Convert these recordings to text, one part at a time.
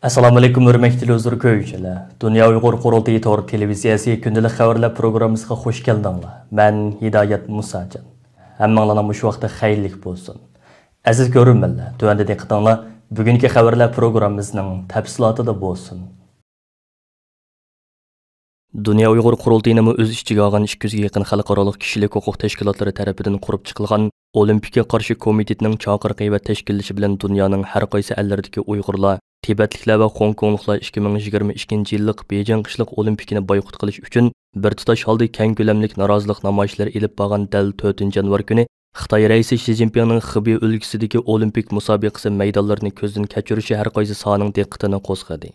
Assalomu alaykum hurmatli huzur ko'ruvchilar. Dunyo Uyg'ur qurultiyi to'g'ri televiziyasi kundalik xabarlar programmasiga xush keldinglar. Men Hidoyat Musajon. Hammanglarga shu vaqtda xayrlik bo'lsin. Aziz ko'ruvchilar, tuvanda diqqatinglar bugungi xabarlar programmamizning tafsilotida bo'lsin. Dunyo Uyg'ur qurultiyini o'z ichiga olgan 200 ga yaqin xalqaro kishilik huquq tashkilotlari tomonidan qurib chiqilgan Olimpiyga qarshi komitetining chaqiriqi va tashkillashi bilan dunyoning har qaysi ellardagi Uyg'urlar, Tibetliklar va Hong Kongliklar 2022-yillik Beijing qishliq olimpikini boykot qilish uchun bir tutash holda keng ko'lamlik norozilik namoyishlari elib borgan dal 4-yanvar kuni Xitoy raisi Xi Jinpingning Xibey o'lkasidagi olimpik musobaqasi maydonlarini ko'zdan kechirishi har qaysi sohaning diqqatini qo'zg'adi.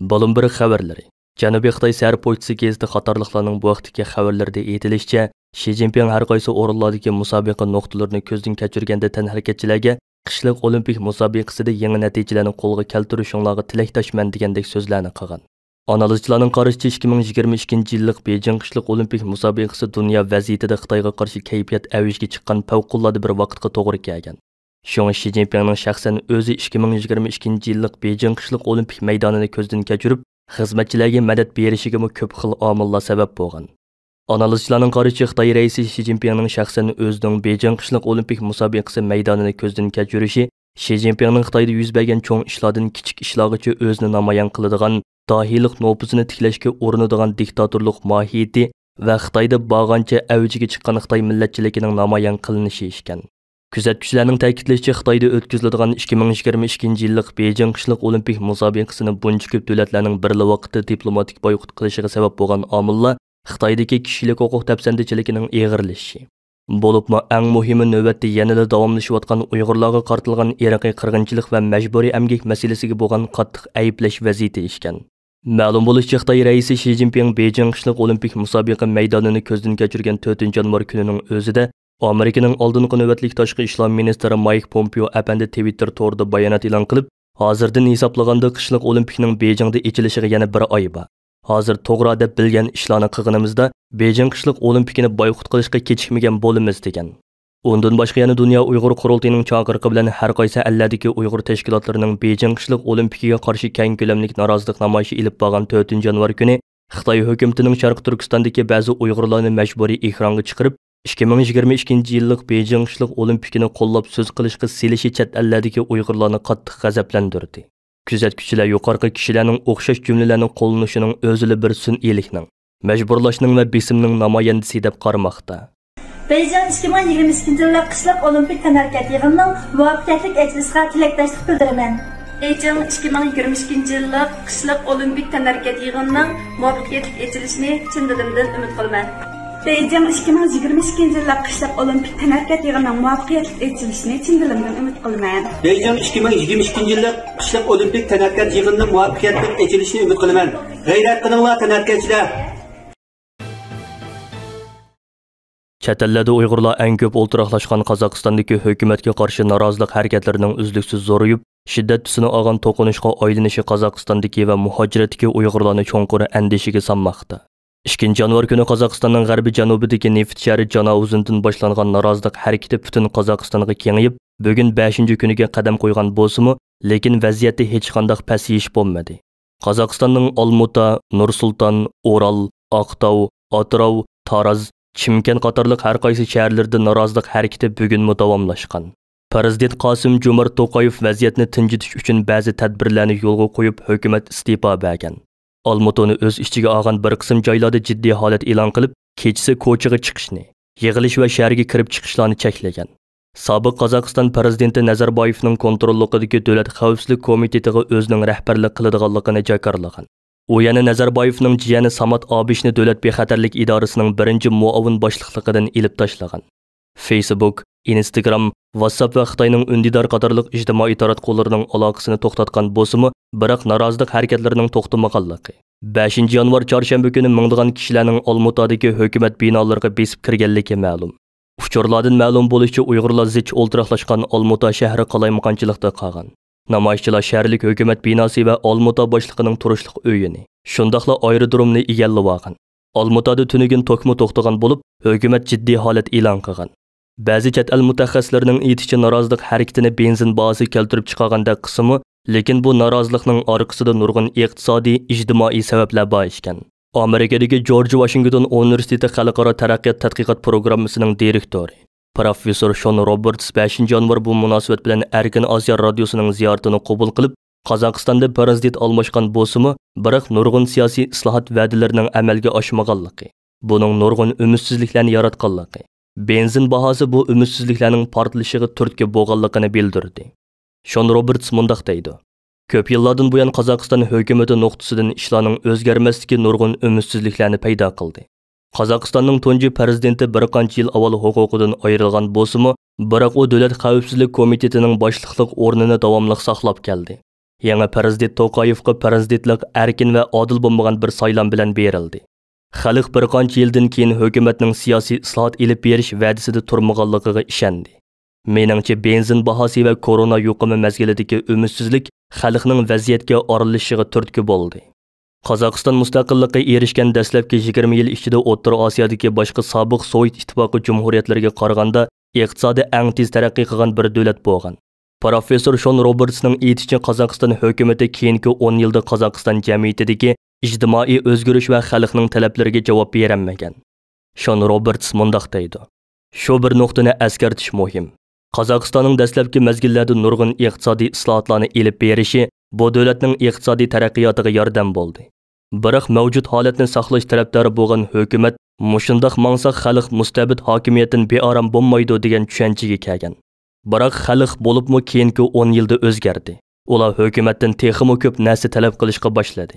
Bloomberg xabarlari Janubiy Xitoy sar pochtasi gazeti qatorliqlarning bu vaqtdagi xabarlarida aytilishicha, Xi Jinping har qaysi o'rinlardagi musobaqa nuqtalarini ko'zdan kechirganda tanharakatchilarga qishliq olimpik musobaqasida yangi natijalarni qo'lga keltirishinglarga tilakdoshman degandek so'zlarni qilgan. Analizchilarning qarashicha 2022-yillik Beijing qishliq olimpik musobaqasi dunyo vaziyatida Xitoyga qarshi kayfiyat avjiga chiqqan favqulodda bir vaqtga to'g'ri kelgan. Shunga Xi Jinpingning shaxsan o'zi 2022-yillik Beijing qishliq olimpik maydonini ko'zdan kechirib, xizmatchilarga madad berishiga ko'p xil omillar sabab bo'lgan. Analizchilarning qarashicha Xitoy raisi Xi Jinpingning shaxsan o'zining Beijing qishliq olimpik musobaqasi maydonini ko'zdan kechirishi Xi Jinpingning Xitoyda yuz bergan cho'ng ishlardan kichik ishlargacha o'zini namoyon qiladigan, dohiylik nopusini tiklashga urinadigan diktatorlik mohiyati va Xitoyda bag'ancha avjiga chiqqan Xitoy millatchiligining namoyon qilinishi ekan. Kuzatuvchilarning ta'kidlashicha, Xitoyda o'tkaziladigan 2022-yillik Beijing qishliq olimpik musobaqasini buncha ko'p davlatlarning birli vaqtida diplomatik boykot qilishiga sabab bo'lgan omillar Xitoydagi kishilik huquq tafsandichiligining eg'irlashishi. Bo'libmi eng muhimi navbatda yanada davomlashayotgan Uyg'urlarga qartilgan irqiy qirg'inchilik va majburiy emgak masalasiga bo'lgan qattiq ayiblash vaziyati ishkan. Ma'lum bo'lishicha, Xitoy raisi Xi Jinping Beijing qishliq olimpik musobaqa maydonini ko'zdan kechirgan 4-yanvar kunining o'zida Amerikaning oldingi navbatlik tashqi ishlar ministri Mike Pompeo apandi Twitter to'rida bayonot e'lon qilib, hozirdan hisoblaganda qishliq olimpikning Beijingda echilishiga yana bir oy bor. Hozir to'g'ri deb bilgan ishlarni qilganimizda Beijing qishliq olimpikini boykot qilishga kechikmagan bo'lamiz degan. Undan boshqa yana dunyo Uyg'ur qurultiyining chaqiriqi bilan har qaysi ellardagi Uyg'ur tashkilotlarining Beijing qishliq olimpikiga qarshi keng ko'lamlik norozilik namoyishi elib borgan 4-yanvar kuni Xitoy hukumatining Sharq Turkistondagi ba'zi Uyg'urlarni majburiy ekranga chiqarib 2022-yillik Beijing qishliq olimpikini qo'llab so'z qilishga selishi chet ellardagi Uyg'urlarni qattiq g'azablantirdi. Kuzatuvchilar yuqorqi kishilarning o'xshash jumlalarning qo'llanishining o'zili bir sun'iylikning, majburlashning va besimning namoyandasi deb qaramoqda. Beijing 2022-yillik qishliq olimpik tanarakat yig'inining muvaffaqiyatli ochilishga tilakdoshlik bildiraman. Beijing 2022-yillik qishliq olimpik tanarakat yig'inining muvaffaqiyatli ochilishini chin dilimdan umid qilaman. Beijing 2022-yillik qishliq olimpik tanarakat yig'inining muvaffaqiyatli ochilishini chin dilimdan umid qilaman. Beijing 2022-yillik qishliq olimpik tanarakat yig'inining muvaffaqiyatli ochilishini umid qilaman. G'ayrat qilinglar tanaratkatchilar. Chet ellarda Uyg'urlar eng ko'p o'ltiraqlashgan Qozog'istondagi hukumatga qarshi norozilik harakatlarining uzluksiz zo'rayib, shiddat tusini olgan to'qinishga aylanishi Qozog'istondagi va muhojiratdagi Uyg'urlarni cho'nqur andishiga solmoqda. 2-yanvar kuni Qozog'istonning g'arbiy janubidagi neft shahri Janouzundan boshlangan norozilik harakati butun Qozog'istonga kengayib, bugun 5-kuniga qadam qo'ygan bo'lsa-mu, lekin vaziyatda hech qanday pasayish bo'lmadi. Qozog'istonning Olmuta, Nur-Sulton, Oral, Aqtau, Atrov, Taraz, Chimkent qatorliq har qaysi shaharlarda norozilik harakati bugun davomlashgan. Prezident Qosim-Jomart To'qayev vaziyatni tinchitish uchun ba'zi tadbirlarni yo'lga qo'yib, hukumat iste'fo bergan. Olmutoni o'z ichiga olgan bir qism joylarda jiddiy holat e'lon qilib, kechasi ko'chaga chiqishni, yig'ilish va shaharga kirib chiqishlarni cheklagan. Sobiq Qozog'iston prezidenti Nazarboyevning kontrolligidagi Davlat xavfsizlik komitetiga o'zining rahbarlik qiladiganligini jakarlagan. U yana Nazarboyevning jiyani Samat Abishni Davlat bexatarlik idorasining birinchi muavin boshliqligidan ilib tashlagan. Facebook, Instagram, WhatsApp va Xitoyning Undidar qatorliq ijtimoiy taratqularning aloqasini to'xtatgan bo'lsa-mu, biroq norozilik harakatlarining to'xtamaganligi. 5-yanvar chorshanba kuni mingdan kishilarning Olmutadagi hukumat binolariga besib kirganligi ma'lum. Uchurlardan ma'lum bo'lishicha, Uyg'urlar zich o'ltiraqlashgan Olmuta shahri qalaymaganchilikda qolgan. Namoyishchilar shaharlik hukumat binosi va Olmuta boshlig'ining turishliq uyini, shundaqla aerodromni egallab olgan. Olmutada tunigun to'kma to'xtagan bo'lib, hukumat jiddiy holat e'lon qilgan. Ba'zi chet el mutaxassislarining aytishicha norozilik harakatini benzin bahasi keltirib chiqarganda qismi Lekin bu norozilikning orqasida nurg'un iqtisodiy, ijtimoiy sabablar bor ekan. Amerikadagi George Washington Universiteti Xalqaro taraqqiyot tadqiqot programmasining direktori Professor Sean Roberts 5 yanvar bu munosabat bilan Erkin Osiyo radiosining ziyoratini qabul qilib, Qozog'istonda prezident almashgan bo'lsa-mu, biroq nurg'un siyosiy islohot va'dalarining amalga oshmaganligi, buning nurg'un umidsizliklarni yaratganligi, benzin bahosi bu umidsizliklarning portlashiga turtki bo'lganligini bildirdi. Sean Roberts mundaq deydi: Ko'p yillardan buyon Qozog'iston hukumati nuqtasidan ishlarning o'zgarmasligi nurg'un umidsizliklarni paydo qildi. Qozog'istonning tunji prezidenti bir qancha yil avval huquqidan ayrilgan bo'lsa-mu, biroq u Davlat xavfsizlik komitetining boshliqlik o'rnini davomli saqlab keldi. Yangi prezident To'qayevga prezidentlik erkin va odil bo'lmagan bir saylan bilan berildi. Xalq bir qancha yildan keyin hukumatning siyosiy islohot elib berish va'dasida turmaganligiga ishondi. Meningcha benzin bahosi va korona yuqumi mazgilidagi umidsizlik xalqning vaziyatga aralashishiga turtki bo'ldi. Qozog'iston mustaqillikka erishgan dastlabki 20 yil ichida O'rta Osiyodagi boshqa sobiq Sovet ittifoqi jumhuriyatlariga qaraganda iqtisodi eng tez taraqqiy qilgan bir davlat bo'lgan. Professor Sean Robertsning aytishicha, Qozog'iston hukumati keyingi 10 yilda Qozog'iston jamiyatidagi ijtimoiy o'zgarish va xalqning talablariga javob berolmagan. Sean Roberts mundaq deydi: Shu bir nuqtani eskartish muhim. Qozog'istonning dastlabki mazgillarda nurg'un iqtisodiy islohotlarni elib berishi bu davlatning iqtisodiy taraqqiyotiga yordam bo'ldi. Biroq mavjud holatni saqlash tarafdori bo'lgan hukumat mushundoq maqsad xalq mustabid hokimiyatdan bearam bo'lmaydi degan tushunchaga kelgan. Biroq xalq bo'libmi keyingi 10 yilda o'zgardi. Ular hukumatdan texmo ko'p narsa talab qilishga boshladi.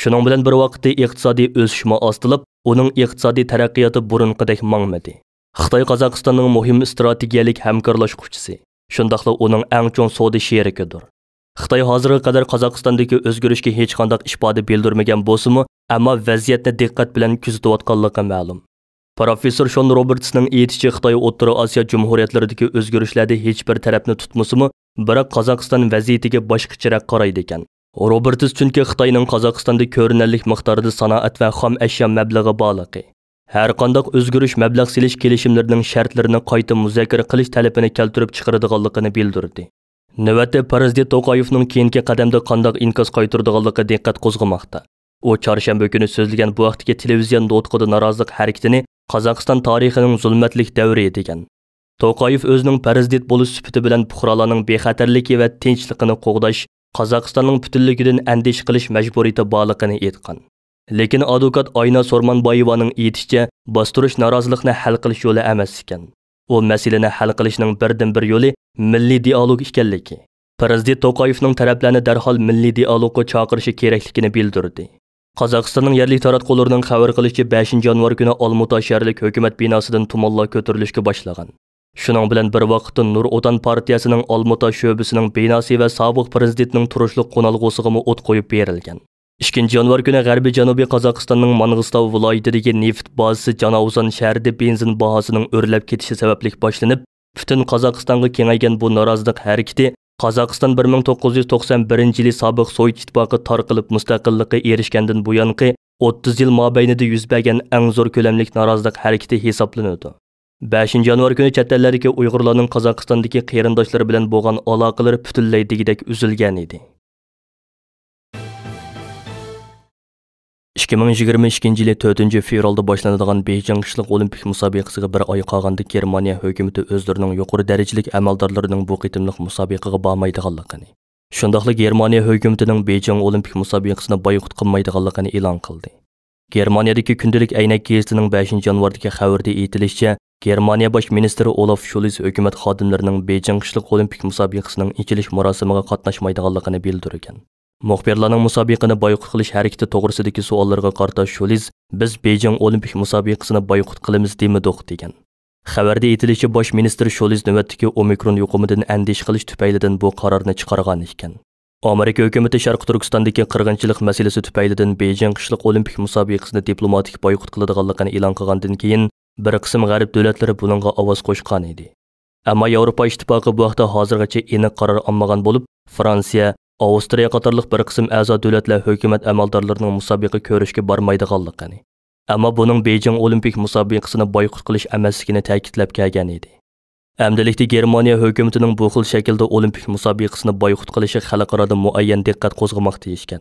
Shuning bilan bir vaqtda iqtisodiy o'sishma ostilib, uning iqtisodiy taraqqiyoti burunqidek mangmadi. Xitoy Qozog'istonning muhim strategiyalik hamkorlashuvchisi, shundaqla uning eng chong savdo sherikidir. Xitoy hozirga qadar Qozog'istondagi o'zgarishga hech qanday ifoda bildirmagan bo'lsa-mu, ammo vaziyatni diqqat bilan kuzatayotganligi ma'lum. Professor Sean Robertsning aytishicha, Xitoy O'rta Osiyo jumhuriyatlaridagi o'zgarishlarda hech bir tarafni tutmasa-mu, biroq Qozog'iston vaziyatiga boshqacharoq qaraydi ekan. Roberts chunki Xitoyning Qozog'istonda ko'rinarli miqdorda sanoat va xom ashyo mablag'i borligi, har qanday o'zgarish mablag' silish kelishimlarining shartlarini qayta muzokara qilish talabini keltirib chiqaradiganligini bildirdi. Navbatda prezident To'qayevning keyingi qadamda qanday inkas qaytaradiganligi diqqat qo'zg'amoqda. U chorshanba kuni so'zlagan bu vaqtdagi televizion nutqida norozilik harakatini Qozog'iston tarixining zulmatlik davri degan. To'qayev o'zining prezident bo'lish sifati bilan fuqarolarning bexatarligi va tinchligini qo'g'dash, Qozog'istonning butunligidan andish qilish majburiyati borligini aytgan. Lekin advokat Ayna So'rmonboyevaning aytishicha, bostirish norozilikni hal qilish yo'li emas ekan. U masalani hal qilishning birdan-bir yo'li milliy dialog ekanligi. Prezident To'qayevning taraflarni darhol milliy dialogga chaqirishi kerakligini bildirdi. Qozog'istonning yerlik taratqullarining xabar qilishicha 5 yanvar kuni Olmuta shaharlik hukumat binosidan tumonlar ko'tarilishga boshlagan. Shuning bilan bir vaqtda Nur Otan partiyasining Olmuta sho'basining binosi va sobiq prezidentning turishliq qo'nalg'usiga o't qo'yib berilgan. 2 yanvar kuni G'arbiy Janubiy Qozog'istonning Mang'istov viloyatidagi neft bazasi Janavzon shahrida benzin bahosining o'rlab ketishi sababli boshlanib, butun Qozog'istonga kengaygan bu norozilik harakati Qozog'iston 1991-yili sobiq Sovet ittifoqi tarqalib mustaqillikka erishgandan buyongi 30 yil mobaynida yuz bergan eng zo'r ko'lamlik norozilik harakati hisoblanadi. 5 yanvar kuni chet ellardagi Uyg'urlarning Qozog'istondagi qarindoshlari bilan bo'lgan aloqalari butunlay degidek uzilgan edi. 2022 yili 4 fevralda boshlanadigan Beijing qishliq olimpik musobaqasiga bir oy qolganda Germaniya hukumati o'zlarining yuqori darajalik amaldorlarining bu qitimliq musobaqaga bormaydiganligini, shundaqla Germaniya hukumatining Beijing olimpik musobaqasini boykot qilmaydiganligini e'lon qildi. Germaniyadagi kundalik aynak gazetining 5 yanvardagi xabarda aytilishicha, Germaniya bosh ministri Olaf Scholz hukumat xodimlarining Beijing qishliq olimpik musobaqasining ochilish marosimiga qatnashmaydiganligini bildirgan. Muxbirlarning musobaqani boykot qilish harakati to'g'risidagi savollarga qarata Scholz, biz Beijing olimpik musobaqasini boykot qilamiz demadik degan. Xabarda aytilishicha, bosh ministr Scholz navbatdagi Omikron yuqumidan andish qilish tufaylidan bu qarorni chiqargan ekan. Amerika hukumati Sharq Turkistondagi qirg'inchilik masalasi tufaylidan Beijing qishliq olimpik musobaqasini diplomatik boykot qiladiganligini e'lon qilgandan keyin bir qism g'arb davlatlari buningga ovoz qo'shgan edi. Ammo Yevropa ittifoqi bu vaqtda hozirgacha aniq qaror olmagan bo'lib, Fransiya, Avstriya qatorliq bir qism a'zo davlatlar hukumat amaldorlarining musobaqa ko'rishga bormaydiganligini, ammo buning Beijing olimpik musobaqasini boykot qilish emasligini ta'kidlab kelgan edi. Әмділікте Germaniya hökumətinin bu xil şəkildə olimpik müsabiqəsini boykot qilishi xalqarada muayyan diqqət qozğamoqda deyishgan.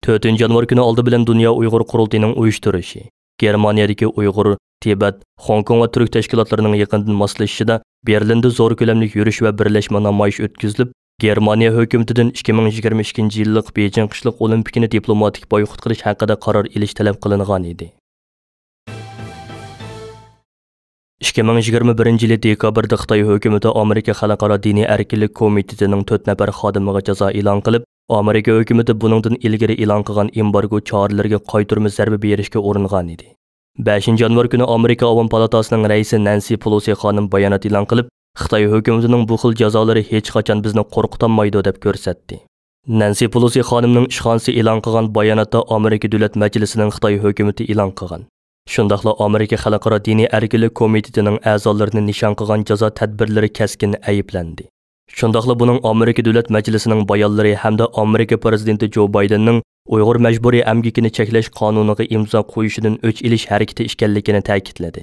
4 yanvar kuni oldi bilan Dünya Uyğur Qurultayının uyushtirishi, Germaniyadagi Uyğur, Tibet, Hong Kong va Türk tashkilotlarining yaqindan moslashishida Berlinda zo'r ko'lamli yurish va birlashma namoyish o'tkazilib, Germaniya hökumətidən 2022 yillik Beijing qishliq olimpikini diplomatik boykot qilish haqida qaror ilish talab qilingan edi. 2021 yili dekabrda Xitoy hökuməti Amerika Xalqaro diniy erkinlik komitetining 4 nafar xodimiga jazo e'lon qilib, Amerika hökuməti buningdan ilgari e'lon qilgan embargo choralariga qaytarma zarba berishga uringan edi. 5 yanvar kuni Amerika Avam palatasining raisi Nancy Pelosi xonim bayonot e'lon qilib, Xitoy hökumətining bu xil jazolari hech qachon bizni qo'rqitolmaydi deb ko'rsatdi. Nancy Pelosi xonimning ishxonasi e'lon qilgan bayonotda Amerika Davlat Majlisining Xitoy hökuməti e'lon qilgan. Shundaqla Amerika Xalqaro diniy erkinlik komitetining a'zolarini nishon qilgan jazo tadbirlari keskin ayblandi. Shundaqla buning Amerika Davlat Majlisining bayonlari hamda Amerika prezidenti Joe Bidenning Uyg'ur majburiy emgakini cheklash qonuniga imzo qo'yishidan o'ch ilish harakati ekanligini ta'kidladi.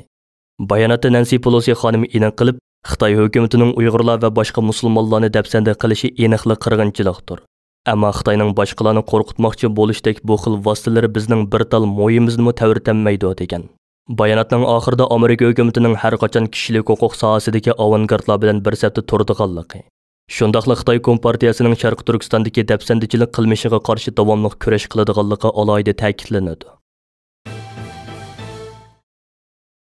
Bayonotda Nancy Pelosi xonim aniq qilib, Xitoy hökumatining Uyg'urlar va boshqa musulmonlarni dafsanda qilishi aniqli qirg'inchilikdir. Ammo Xitoyning boshqalarni qo'rqitmoqchi bo'lishdek bu xil vositalari bizning bir tal mo'yimizni ta'virtanmaydi degan. Bayonotning oxirida Amerika hökumatining har qachon kishilik huquq sohasidagi avangardlar bilan bir safda turdiganligi, shundaqla Xitoy Kompartiyasining Sharq Turkistondagi dafsandichilik qilmishiga qarshi davomli kurash qiladiganligi alohida ta'kidlanadi.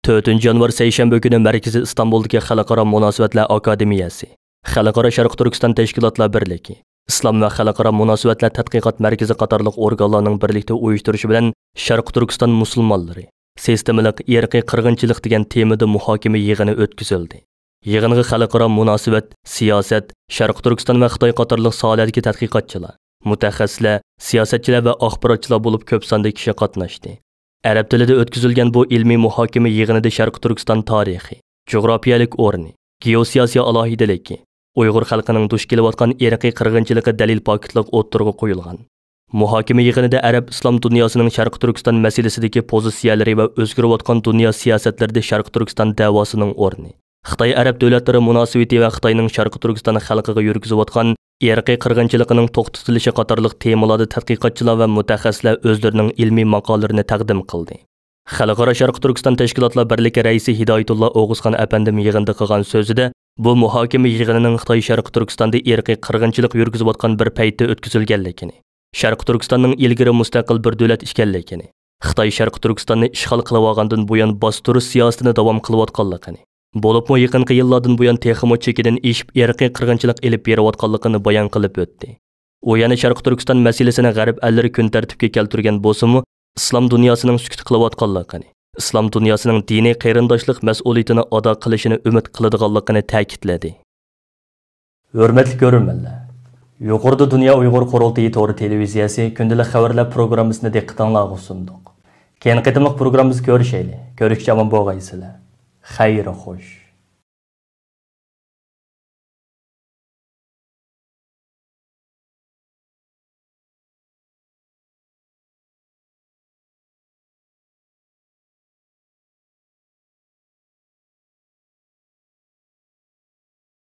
4 yanvar seshanba kuni Markaziy Istanbuldagi Xalqaro munosabatlar akademiyasi, Xalqaro Sharq Turkiston tashkilotlar birligi, Islom va xalqaro munosabatlar tadqiqot markazi qatorliq organlarning birlikda uyushtirishi bilan Sharq Turkiston musulmonlari sistemalik irqiy qirg'inchilik degan temada muhokama yig'ini o'tkazildi. Yig'inga xalqaro munosabat, siyosat, Sharq Turkiston va Xitoy qatorliq sohalardagi tadqiqotchilar, mutaxassislar, siyosatchilar va axborotchilar bo'lib ko'p sonda kishi qatnashdi. Arab tilida o'tkazilgan bu ilmiy muhokama yig'inida Sharq Turkiston tarixi, jo'grafiyalik o'rni, geosiyosiy alohidaligi, Uyg'ur xalqining duch kelayotgan irqiy qirg'inchilikka dalil paketlik o'ttirg'i qo'yilgan. Muhokama yig'inida Arab islom dunyosining Sharq Turkiston masalasidagi pozitsiyalari va o'zgarayotgan dunyo siyosatlarida Sharq Turkiston da'vosining o'rni, Xitoy Arab davlatlari munosabati va Xitoyning Sharq Turkiston xalqiga yurgizayotgan irqiy qirg'inchiligining to'xtatilishi qatorliq temalarda tadqiqotchilar va mutaxassislar o'zlarining ilmiy maqolalarini taqdim qildi. Xalqaro Sharq Turkiston tashkilotlar birligi raisi Hidoyatullo O'g'izxon apandim yig'inda qilgan so'zida bu muhokama yig'inining Xitoy Sharq Turkistonda irqiy qirg'inchilik yurgizayotgan bir paytda o'tkazilganligini, Sharq Turkistonning ilgari mustaqil bir davlat ekanligini, Xitoy Sharq Turkistonni ishg'ol qilib olgandan buyon bostirish siyosatini davom qilayotganligini, bo'libmi yaqinqi yillardan buyon texmo chekidan eshib irqiy qirg'inchilik elib berayotganligini bayon qilib o'tdi. U yana Sharq Turkiston masalasini g'arb allari kun tartibga keltirgan bo'lsa-mu, islom dunyosining sukut qilayotganligini, islom dunyosining diniy qarindoshlik mas'uliyatini ado qilishini umid qiladiganligini ta'kidladi. Hurmatli ko'ruvchilar, yuqorida Dunyo Uyg'ur Qurultayi to'g'ri televiziyasi kundalik xabarlar programmasini diqqatingizga sundiq. Keyin qitimliq programmamiz ko'rishaylik. Ko'rishga omon bo'lgaysizlar. Xayr xo'sh.